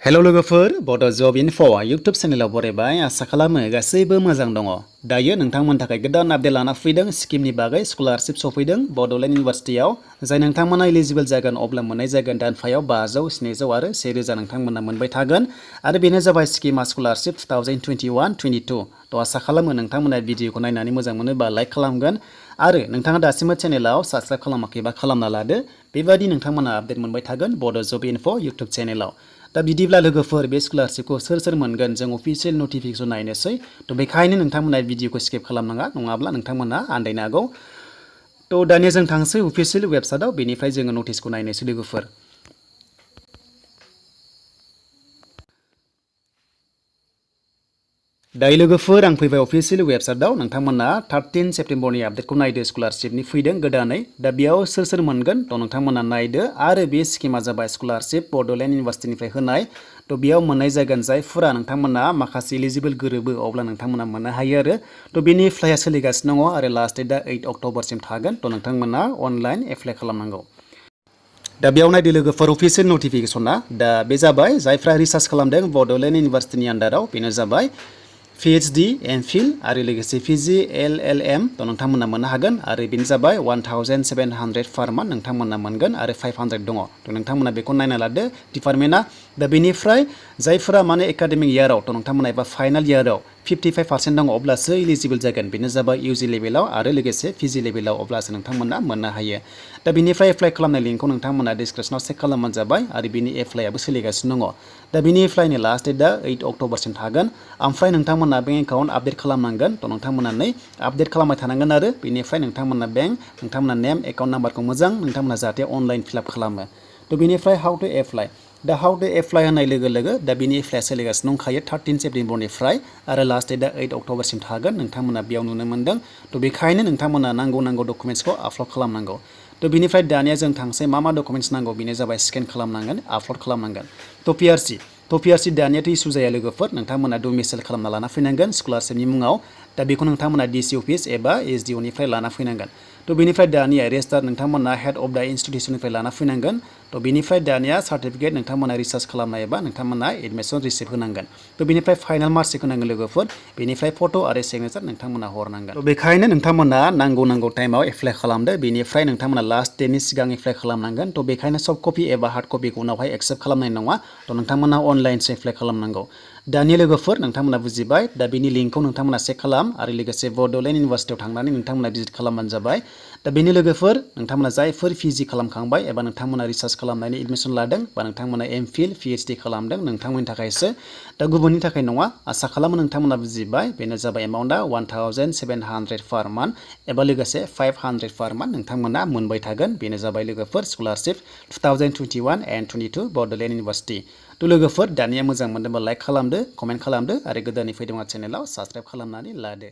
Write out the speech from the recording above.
हेल' लोगोफोर बड' जब info YouTube चेनेलाव बरायबाय आसा खालामो गासैबो मोजां दङ। दायो नोंथांमोननि थाखाय गोदान आपडेट लाना फैदों स्किमनि बागै स्कलारशिप सफैदों बड'लेण्ड इउनिभारसिटियाव जाय नोंथांमोना एलिजिबल जागोन अब्ला मोननाय जागोन दानफायाव 500, 700 आरो 1000 नोंथांमोना मोनबाय थागोन आरो बेनो जाबाय स्किमा स्कलारशिप 2021-22 तो आसा खालामो नोंथांमोना भिडिअखौ नायनानै मोजां मोनोबा लाइक खालामगोन आरो नोंथाङा दासिमबो चेनेलाव साबस्क्राइब खालामाखैबा खालामना लादो बेबायदि नोंथांमोना आपडेट मोनबाय थागोन बड' जब इनफो इउटुब चेनेलाव। दा बिदिब्ला लोगोफोर बे स्कलारशिपखौ सोर मोनगोन जों अफिशियेल नटिफिकेसन नायनोसै तो बेखायनो नोंथांमोना भिडिअखौ स्किप खालामनाङा नङाब्ला नोंथांमोना आन्दायनो हागौ। तो दानिया जों थांसै अफिशियेल वेबसाइटआव बेनिफ्राय जोङो नटिसखौ नायनोसै लोगोफोर। दायो लोगोफोर आं फैबाय अफिशियेल वेबसाइटआव नोंथांमोना 13 सेप्टेम्बरनि आपडेटखौ नायदो स्कलारशिपनि फैदों गोदानै दा बेयाव सोर मोनगोन तो नोंथांमोना नायदो आरो बे स्किमा जाबाय स्कलारशिप बड'लेण्ड इउनिभारसिटिनिफ्राय होनाय तो बेयाव मोननाय जागोन जायफोरा नोंथांमोना माखासे एलिजिबल गोरोबो अब्ला नोंथांमोना मोननो हायो आरो तो बेनि एप्लाइआ सोलिगासिनो दङ आरो लास्ट डेटआ 8 अक्ट'बरसिम थागोन तो नोंथांमोना अनलाइन एप्लाइ खालामनांगौ। दा बेयाव नायदो लोगोफोर अफिशियेल नटिफिकेसना दा बे जाबाय जायफ्रा रिसार्च खालामदों बड'लेण्ड इउनिभारसिटिनि आन्डाराव बेनो जाबाय PhD एमफिल आरो लोगोसे PG LLM तो नोंथांमोना मोननो हागोन आरो बेनो जाबाय 1700 पार मान्थ नोंथांमोना मोनगोन आरो 500 दङ तो नोंथांमोना बेखौ नायना लादो डिपार्टमेन्टआ। दा बेनिफ्राय जायफोरा माने एकाडेमिक इयाराव तो नोंथांमोना एबा फाइनाल इयाराव 55% दङ अब्लासो एलिजिबल जागोन बेनो जाबाय UG लेभेलाव आरो लोगोसे PG लेभेलाव अब्लासो नोंथांमोना मोननो हायो। दा बेनिफ्राय एप्लाइ खालामनाय लिंकखौ नोंथांमोना डिसक्रिपसनाव चेक खालामबानो जाबाय आरो बेनि एप्लाइआबो सोलिगासिनो दङ। दा बेनि एप्लाइनि लास्ट डेटआ 8 अक्ट'बरसिम थागोन ओमफ्राय नोंथांमोना बेंक एकाउन्ट आपडेट खालामनांगोन तो नोंथांमोना आपडेट खालामबाय थानांगोन आरो बेनिफ्राय नोंथांमोना बेंक नोंथांमोना नेम एकाउन्ट नाम्बारखौ मोजां नोंथांमोना जाहाथे अनलाइन फिलआप खालामो। तो बेनिफ्राय हाउ टु एप्लाइ दा हाउ टु एप्लाइ होननाय लोगो लोगो दा बेनि एप्लाइआ सोलिगासिनो दंखायो 13 सेप्टेम्बरनिफ्राय आरो लास्ट डेटआ 8 अक्ट'बरसिम थागोन नोंथांमोना बेयाव नुनो मोनदों। तो बेखायनो नोंथांमोना नांगौ डकुमेन्ट्सखौ आपल'ड खालामनांगौ। तो बेनिफ्राय दानिया जों थांसै मा डकुमेन्ट्स नांगौ बेनो जाबाय स्केन खालामनांगोन आपल'ड खालामनांगोन। तो PRC दानियाथ' इसु जाया लोगोफोर नोंथांमोना डमिसाइल खालामना लाना फैनांगोन स्कलारशिपनि मुङाव दा बेखौ नोंथांमोना DC अफिस एबा SDO निफ्राय लाना फैनांगोन। तो बेनिफ्राय दानिया रेजिस्टार नोंथांमोना हेड अफ द इन्स्टिटिउसननिफ्राय लाना फैनांगोन। तो बेनिफ्राय दानिया सार्टिफिकेट नोंथांमोना रिसार्च खालामनाय एबा नोंथांमोना एडमिसन रिसिप्ट होनांगोन। तो बेनिफ्राय फाइनाल मार्कशीट होनांगोन लोगोफोर बेनिफ्राय फट' आरो सिगनेचार नोंथांमोना हरनांगोन। तो बेखायनो नोंथांमोना नांगौ टाइमाव एप्लाइ खालामदो बेनिफ्राय नोंथांमोना लास्ट डेटनि सिगां एप्लाइ खालामनांगोन। तो बेखायनो सफ्ट कपि एबा हार्ड कपिखौ उनावहाय एक्सेप्ट खालामनाय नङा तो नोंथांमोना अनलाइनसो एप्लाइ खालामनांगौ। दानि लोगोफोर नोंथांमोना बुजिबाय दा बेनि लिंकखौ नोंथांमोना चेक खालाम आरो लोगोसे बड'लेण्ड इउनिभारसिटियाव थांनानै नोंथांमोना भिजिट खालामबानो जाबाय। दा बेनि लोगोफोर नोंथांमोना जायफोर PG खालामखांबाय एबा नोंथांमोना रिसार्च खालामनानै एडमिसन लादों बा नोंथांमोना एमफिल PhD खालामदों नोंथांमोननि थाखायसो दा गुबुननि थाखाय नङा आसा खालामो नोंथांमोना बुजिबाय बेनो जाबाय एमाउन्टआ 1700 पार मान्थ एबा लोगोसे 500 पार मान्थ नोंथांमोना मोनबाय थागोन बेनो जाबाय लोगोफोर स्कलारशिप 2021-22 बड'लेण्ड इउनिभारसिटि। तो लोगोफोर दानिया मोजां मोनदोंबा लाइक खालामदो कमेन्ट खालामदो आरो गोदानै फैदोंबा चेनेलाव साबस्क्राइब खालामनानै लादो।